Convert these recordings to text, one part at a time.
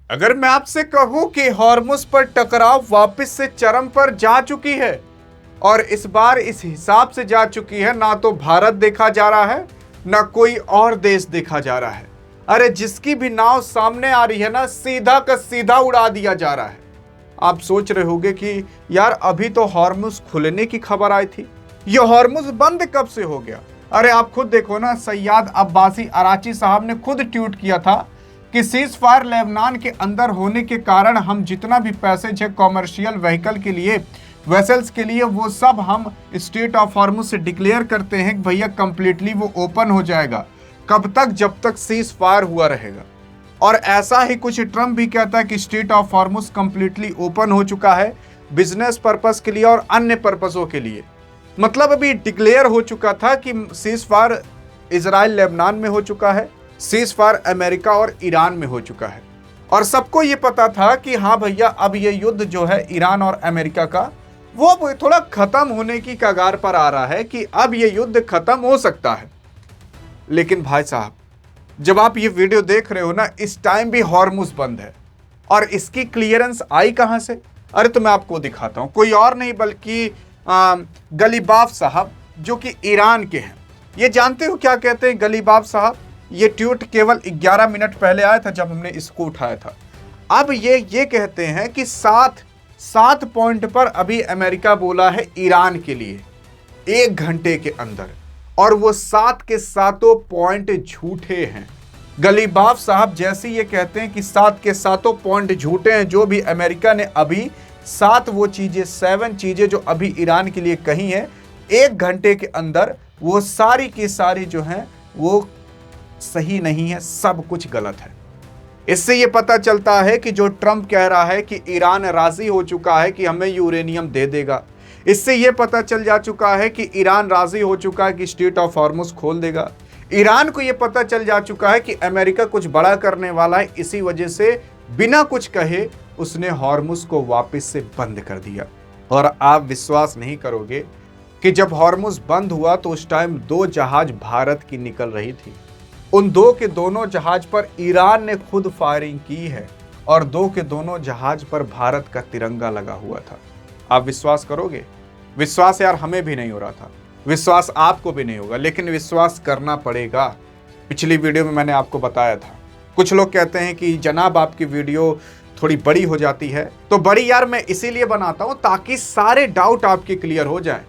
अगर मैं आपसे कहूं कि हॉर्मुज पर टकराव वापस से चरम पर जा चुकी है और इस बार इस हिसाब से जा चुकी है, ना तो भारत देखा जा रहा है ना कोई और देश देखा जा रहा है। अरे जिसकी भी नाव सामने आ रही है ना, सीधा का सीधा उड़ा दिया जा रहा है। आप सोच रहे होंगे कि यार अभी तो हॉर्मुज खुलने की खबर आई थी, ये हॉर्मुज बंद कब से हो गया? अरे आप खुद देखो ना, सैयद अब्बासी अराची साहब ने खुद ट्वीट किया था कि सीज फायर लेबनान के अंदर होने के कारण हम जितना भी पैसेज है कॉमर्शियल व्हीकल के लिए, वेसल्स के लिए, वो सब हम स्टेट ऑफ हॉर्मुज से डिक्लेयर करते हैं कि भैया कंप्लीटली वो ओपन हो जाएगा। कब तक? जब तक सीज फायर हुआ रहेगा। और ऐसा ही कुछ ट्रम्प भी कहता है कि state of Hormuz completely open हो चुका है बिजनेस पर्पस के लिए और अन्य पर्पसों के लिए। मतलब अभी डिक्लेयर हो चुका था कि सीज फायर इजराइल लेबनान में हो चुका है, सीज फायर अमेरिका और ईरान में हो चुका है। और सबको ये पता था कि हाँ भैया अब ये युद्ध जो है ईरान और अमेरिका का, वो थोड़ा खत्म होने की कगार पर आ रहा है, कि अब ये युद्ध खत्म हो सकता है। लेकिन भाई साहब, जब आप ये वीडियो देख रहे हो ना, इस टाइम भी हॉर्मुज बंद है। और इसकी क्लियरेंस आई कहां से? अरे तो मैं आपको दिखाता हूं, कोई और नहीं बल्कि गलीबाफ साहब, जो कि ईरान के हैं। ये जानते हो क्या कहते हैं गलीबाफ साहब? ये ट्वीट केवल 11 मिनट पहले आया था जब हमने इसको उठाया था। अब ये कहते हैं कि सात पॉइंट पर अभी अमेरिका बोला है ईरान के लिए 1 घंटे के अंदर, और वो 7 के सातों पॉइंट झूठे हैं। गलीबाफ साहब जैसे ये कहते हैं कि 7 के सातों पॉइंट झूठे हैं, जो भी अमेरिका ने अभी 7 चीजें जो अभी ईरान के लिए कही हैं, 1 घंटे के अंदर वो सारी की सारी जो हैं वो सही नहीं है, सब कुछ गलत है। इससे ये पता चलता है कि जो ट्रम्प कह रहा है कि ईरान राजी हो चुका है कि हमें यूरेनियम दे देगा, इससे ये पता चल जा चुका है कि ईरान राजी हो चुका है कि स्टेट ऑफ हॉर्मुज खोल देगा। ईरान को ये पता चल जा चुका है कि अमेरिका कुछ बड़ा करने वाला है, इसी वजह से बिना कुछ कहे उसने हॉर्मुज को वापस से बंद कर दिया। और आप विश्वास नहीं करोगे कि जब हॉर्मुज बंद हुआ तो उस टाइम 2 जहाज भारत की निकल रही थी। उन 2 के दोनों जहाज पर ईरान ने खुद फायरिंग की है और 2 के दोनों जहाज पर भारत का तिरंगा लगा हुआ था। आप विश्वास करोगे? विश्वास यार हमें भी नहीं हो रहा था, विश्वास आपको भी नहीं होगा, लेकिन विश्वास करना पड़ेगा। पिछली वीडियो में मैंने आपको बताया था, कुछ लोग कहते हैं कि जनाब आपकी वीडियो थोड़ी बड़ी हो जाती है, तो बड़ी यार मैं इसीलिए बनाता हूं ताकि सारे डाउट आपके क्लियर हो जाए।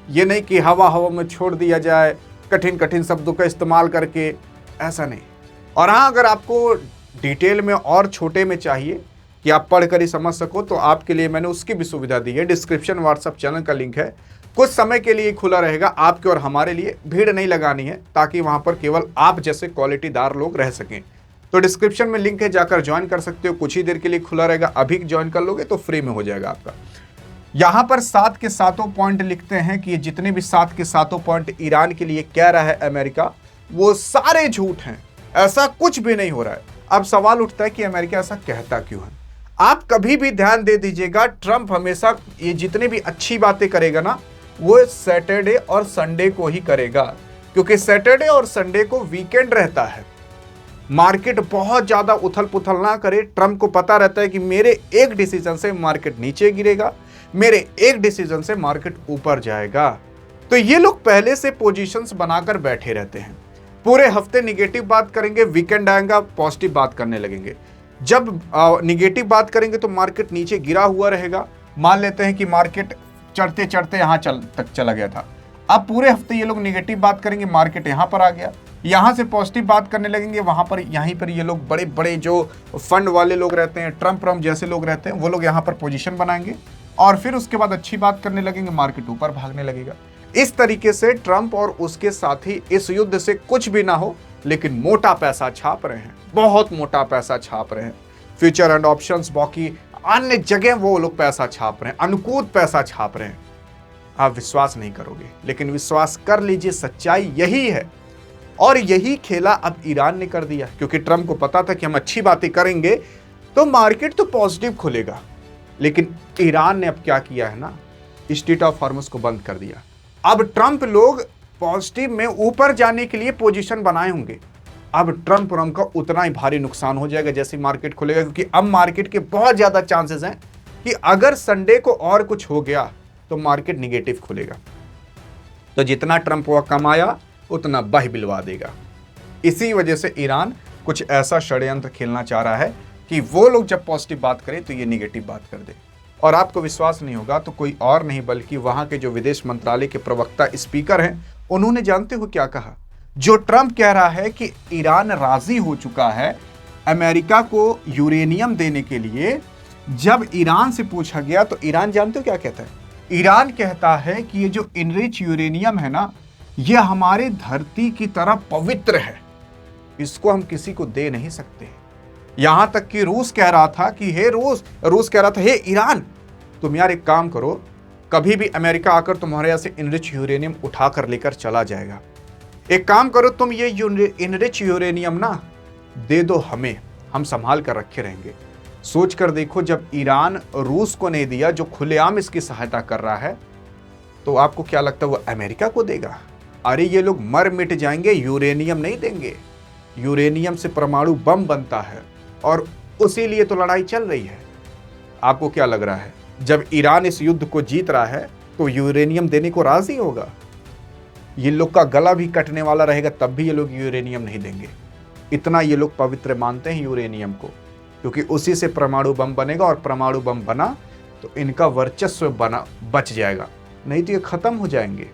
ये नहीं कि हवा में छोड़ दिया जाए कठिन कठिन शब्दों का इस्तेमाल करके, ऐसा नहीं। और हाँ, अगर आपको डिटेल में और छोटे में चाहिए कि आप पढ़कर ही समझ सको, तो आपके लिए मैंने उसकी भी सुविधा दी है। डिस्क्रिप्शन व्हाट्सएप चैनल का लिंक है, कुछ समय के लिए खुला रहेगा आपके और हमारे लिए। भीड़ नहीं लगानी है ताकि वहां पर केवल आप जैसे क्वालिटीदार लोग रह सकें। तो डिस्क्रिप्शन में लिंक है, जाकर ज्वाइन कर सकते हो। कुछ ही देर के लिए खुला रहेगा, अभी ज्वाइन कर लोगे तो फ्री में हो जाएगा आपका। यहाँ पर 7 के सातों पॉइंट लिखते हैं कि ये जितने भी 7 के सातों पॉइंट ईरान के लिए कह रहा है अमेरिका, वो सारे झूठ हैं, ऐसा कुछ भी नहीं हो रहा है। अब सवाल उठता है कि अमेरिका ऐसा कहता क्यों है? आप कभी भी ध्यान दे दीजिएगा, ट्रंप हमेशा ये जितने भी अच्छी बातें करेगा ना, वो सैटरडे और संडे को ही करेगा, क्योंकि सैटरडे और संडे को वीकेंड रहता है। मार्केट बहुत ज्यादा उथल पुथल ना करे। ट्रंप को पता रहता है कि मेरे एक डिसीजन से मार्केट नीचे गिरेगा, मेरे एक डिसीजन से मार्केट ऊपर जाएगा। तो ये लोग पहले से पोजीशंस बनाकर बैठे रहते हैं। पूरे हफ्ते निगेटिव बात करेंगे, वीकेंड आएगा पॉजिटिव बात करने लगेंगे। जब निगेटिव बात करेंगे तो मार्केट नीचे गिरा हुआ रहेगा। मान लेते हैं कि मार्केट चढ़ते चढ़ते यहाँ तक चला गया था, अब पूरे हफ्ते ये लोग निगेटिव बात करेंगे, मार्केट यहाँ पर आ गया। यहाँ से पॉजिटिव बात करने लगेंगे, वहाँ पर यहीं पर ये लोग बड़े बड़े जो फंड वाले लोग रहते हैं, ट्रम्प जैसे लोग रहते हैं, वो लोग यहाँ पर पोजीशन बनाएंगे और फिर उसके बाद अच्छी बात करने लगेंगे, मार्केट ऊपर भागने लगेगा। इस तरीके से ट्रंप और उसके साथी इस युद्ध से कुछ भी ना हो लेकिन मोटा पैसा छाप रहे हैं, बहुत मोटा पैसा छाप रहे हैं। फ्यूचर एंड ऑप्शंस, बाकी अन्य जगह वो लोग पैसा छाप रहे हैं, अनुकूल पैसा छाप रहे हैं। आप विश्वास नहीं करोगे, लेकिन विश्वास कर लीजिए, सच्चाई यही है। और यही खेला अब ईरान ने कर दिया, क्योंकि ट्रंप को पता था कि हम अच्छी बातें करेंगे तो मार्केट तो पॉजिटिव खुलेगा। लेकिन ईरान ने अब क्या किया है ना, स्ट्रेट ऑफ हॉर्मुज को बंद कर दिया। अब ट्रंप लोग पॉजिटिव में ऊपर जाने के लिए पोजीशन बनाए होंगे, अब ट्रम्प का उतना ही भारी नुकसान हो जाएगा जैसे मार्केट खुलेगा, क्योंकि अब मार्केट के बहुत ज्यादा चांसेस हैं कि अगर संडे को और कुछ हो गया तो मार्केट निगेटिव खुलेगा। तो जितना ट्रम्प वह कमाया उतना बह बिलवा देगा। इसी वजह से ईरान कुछ ऐसा षड्यंत्र खेलना चाह रहा है कि वो लोग जब पॉजिटिव बात करें तो ये निगेटिव बात कर दे। और आपको विश्वास नहीं होगा तो कोई और नहीं बल्कि वहां के जो विदेश मंत्रालय के प्रवक्ता स्पीकर हैं, उन्होंने जानते हो क्या कहा? जो ट्रम्प कह रहा है कि ईरान राजी हो चुका है अमेरिका को यूरेनियम देने के लिए, जब ईरान से पूछा गया तो ईरान जानते हो क्या कहता है? ईरान कहता है कि ये जो इनरिच यूरेनियम है ना, ये हमारे धरती की तरह पवित्र है, इसको हम किसी को दे नहीं सकते। यहां तक कि रूस कह रहा था कि हे रूस कह रहा था, हे ईरान, तुम यार एक काम करो, कभी भी अमेरिका आकर तुम्हारे यहां से इनरिच यूरेनियम उठाकर लेकर चला जाएगा, एक काम करो तुम ये इनरिच यूरेनियम ना दे दो हमें, हम संभाल कर रखे रहेंगे। सोच कर देखो, जब ईरान रूस को नहीं दिया जो खुलेआम इसकी सहायता कर रहा है, तो आपको क्या लगता है वो अमेरिका को देगा? अरे ये लोग मर मिट जाएंगे, यूरेनियम नहीं देंगे। यूरेनियम से परमाणु बम बनता है और उसी लिए तो लड़ाई चल रही है। आपको क्या लग रहा है जब ईरान इस युद्ध को जीत रहा है तो यूरेनियम देने को राजी होगा? ये लोग का गला भी कटने वाला रहेगा तब भी ये लोग यूरेनियम नहीं देंगे। इतना ये लोग पवित्र मानते हैं यूरेनियम को, क्योंकि उसी से परमाणु बम बनेगा और परमाणु बम बना तो इनका वर्चस्व बच जाएगा, नहीं तो ये खत्म हो जाएंगे।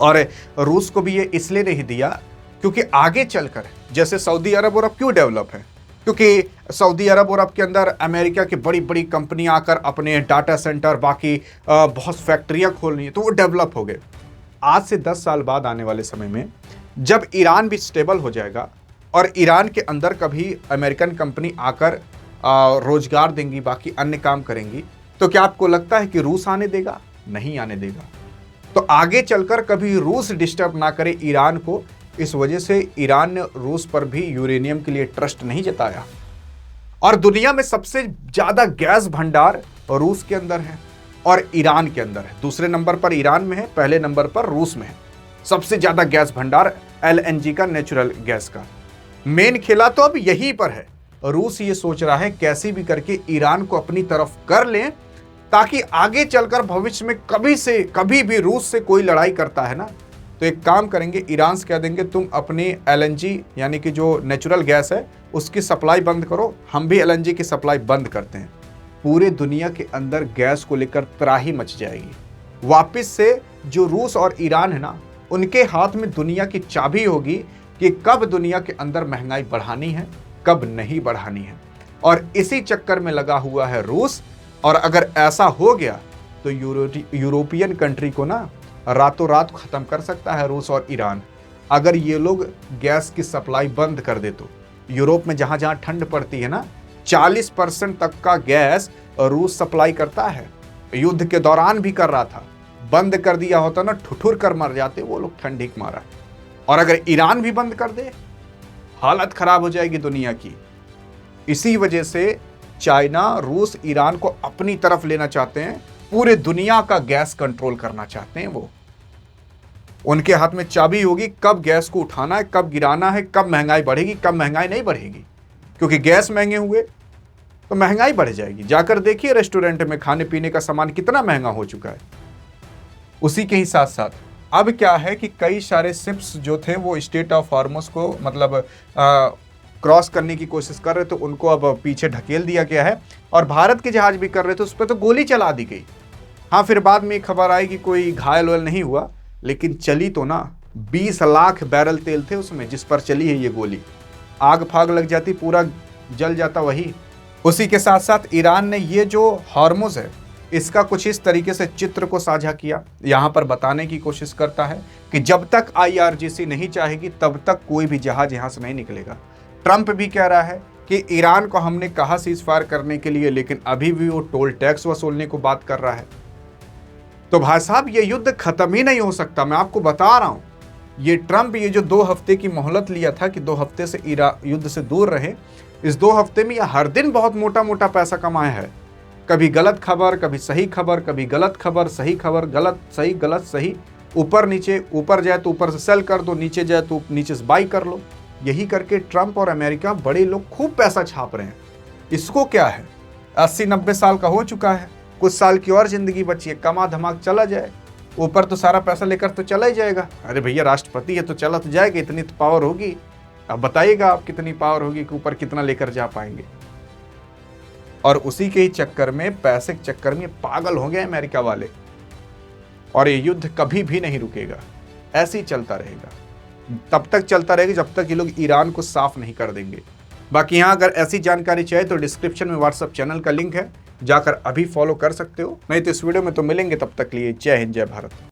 और रूस को भी ये इसलिए नहीं दिया क्योंकि आगे चलकर जैसे सऊदी अरब और अब क्यों डेवलप है, क्योंकि सऊदी अरब और अब के अंदर अमेरिका की बड़ी बड़ी कंपनियां आकर अपने डाटा सेंटर बाकी बहुत फैक्ट्रियां खोल रही हैं, तो वो डेवलप हो गए। आज से 10 साल बाद आने वाले समय में जब ईरान भी स्टेबल हो जाएगा और ईरान के अंदर कभी अमेरिकन कंपनी आकर रोजगार देंगी, बाकी अन्य काम करेंगी, तो क्या आपको लगता है कि रूस आने देगा? नहीं आने देगा। तो आगे चलकर कभी रूस डिस्टर्ब ना करे ईरान को, इस वजह से ईरान ने रूस पर भी यूरेनियम के लिए ट्रस्ट नहीं जताया। और दुनिया में सबसे ज्यादा गैस भंडार रूस के अंदर है और ईरान के अंदर है। दूसरे नंबर पर ईरान में है, पहले नंबर पर रूस में है। सबसे ज्यादा गैस भंडार LNG का, नेचुरल गैस का। मेन खेला तो अब यहीं पर है। रूस ये सोच रहा है कैसे भी करके ईरान को अपनी तरफ कर लें, ताकि आगे चलकर भविष्य में कभी भी रूस से कोई लड़ाई करता है ना, तो एक काम करेंगे, ईरान से कह देंगे तुम अपनी LNG यानी कि जो नेचुरल गैस है उसकी सप्लाई बंद करो, हम भी LNG की सप्लाई बंद करते हैं। पूरे दुनिया के अंदर गैस को लेकर त्राही मच जाएगी। वापस से जो रूस और ईरान है ना, उनके हाथ में दुनिया की चाबी होगी कि कब दुनिया के अंदर महंगाई बढ़ानी है, कब नहीं बढ़ानी है। और इसी चक्कर में लगा हुआ है रूस। और अगर ऐसा हो गया तो यूरोपियन कंट्री को ना रातों रात खत्म कर सकता है रूस और ईरान। अगर ये लोग गैस की सप्लाई बंद कर दे तो यूरोप में जहां जहां ठंड पड़ती है ना, 40% तक का गैस रूस सप्लाई करता है। युद्ध के दौरान भी कर रहा था, बंद कर दिया होता ना, ठुठुर कर मर जाते वो लोग ठंडी के मारा। और अगर ईरान भी बंद कर दे, हालत खराब हो जाएगी दुनिया की। इसी वजह से चाइना, रूस ईरान को अपनी तरफ लेना चाहते हैं, पूरे दुनिया का गैस कंट्रोल करना चाहते हैं। वो उनके हाथ में चाबी होगी, कब गैस को उठाना है, कब गिराना है, कब महंगाई बढ़ेगी, कब महंगाई नहीं बढ़ेगी। क्योंकि गैस महंगे हुए तो महंगाई बढ़ जाएगी। जाकर देखिए रेस्टोरेंट में खाने पीने का सामान कितना महंगा हो चुका है। उसी के ही साथ साथ अब क्या है कि कई सारे शिप्स जो थे वो स्टेट ऑफ हॉर्मुज को मतलब क्रॉस करने की कोशिश कर रहे थे, उनको अब पीछे ढकेल दिया गया है। और भारत के जहाज भी कर रहे थे, उस पर तो गोली चला दी गई। हाँ, फिर बाद में खबर आई कि कोई घायल वायल नहीं हुआ, लेकिन चली तो ना, 20 लाख बैरल तेल थे उसमें जिस पर चली है ये गोली। आग फाग लग जाती, पूरा जल जाता वही। उसी के साथ साथ ईरान ने ये जो हॉर्मुज है इसका कुछ इस तरीके से चित्र को साझा किया, यहाँ पर बताने की कोशिश करता है कि जब तक IRGC नहीं चाहेगी तब तक कोई भी जहाज यहाँ से नहीं निकलेगा। ट्रंप भी कह रहा है कि ईरान को हमने कहा सीज फायर करने के लिए, लेकिन अभी भी वो टोल टैक्स वसूलने को बात कर रहा है। तो भाई साहब ये युद्ध खत्म ही नहीं हो सकता, मैं आपको बता रहा हूं। ये ट्रंप ये जो 2 हफ्ते की मोहलत लिया था कि 2 हफ्ते से युद्ध से दूर रहे, इस 2 हफ्ते में ये हर दिन बहुत मोटा मोटा पैसा कमाया है। कभी गलत खबर, कभी सही खबर, कभी गलत खबर, सही खबर, गलत सही, गलत सही, ऊपर नीचे, ऊपर जाए तो ऊपर से सेल कर दो, नीचे जाए तो नीचे से बाई कर लो। यही करके ट्रंप और अमेरिका बड़े लोग खूब पैसा छाप रहे हैं। इसको क्या है, 80-90 साल का हो चुका है, कुछ साल की और जिंदगी बची है, कमा धमाक चला जाए, ऊपर तो सारा पैसा लेकर तो चला ही जाएगा। अरे भैया राष्ट्रपति है तो चला तो जाएगा, इतनी तो पावर होगी। अब बताइएगा आप कितनी पावर होगी कि ऊपर कितना लेकर जा पाएंगे। और उसी के ही चक्कर में, पैसे के चक्कर में पागल हो गए अमेरिका वाले, और ये युद्ध कभी भी नहीं रुकेगा, ऐसे ही चलता रहेगा। तब तक चलता रहेगा जब तक ये लोग ईरान को साफ नहीं कर देंगे। बाकी यहाँ अगर ऐसी जानकारी चाहिए तो डिस्क्रिप्शन में व्हाट्सएप चैनल का लिंक है, जाकर अभी फॉलो कर सकते हो, नहीं तो इस वीडियो में तो मिलेंगे। तब तक लिए जय हिंद, जय भारत।